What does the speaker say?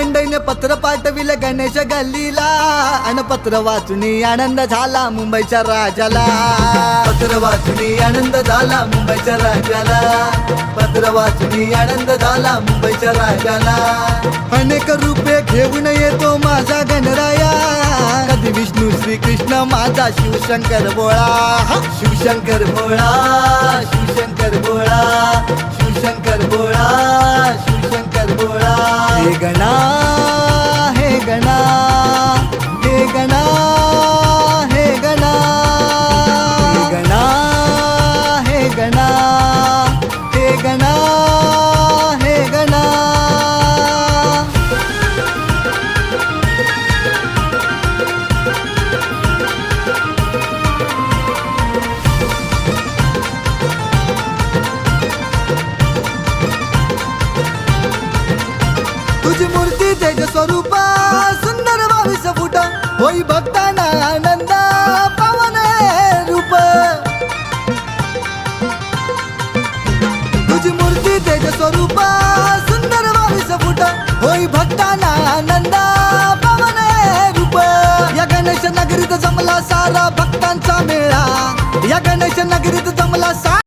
मंडईने पत्र पाठविले गणेश गल्लीला अन पत्र वाचूनी आनंद झाला मुंबईच्या राजाला. पत्र वाचूनी आनंद झाला मुंबईच्या राजाला. पत्र वाचूनी आनंद झाला मुंबईच्या राजाला. अनेक रूपे घेऊन येतो माझा गणराया, कधी विष्णू श्री कृष्ण माझा शिवशंकर भोळा. शिवशंकर भोळा, शिवशंकर भोळा, शिवशंकर भोळा, शिवशंकर भोळा. हे गणा, हे गणा, हे गणा, हे गणा, हे गणा, हे गणा, हे गणा, हे गणा. तुझी मूर्ती तेज स्वरूपा सुंदर 22 फूट होई भक्तांना आनंद पावन रूप. तुझी मूर्ती तेज स्वरूपा सुंदर 22 फूट होई भक्तांना आनंद पावन रूप. या गणेश नगरीत जमला सारा भक्तांचा मेळा. या गणेश नगरीत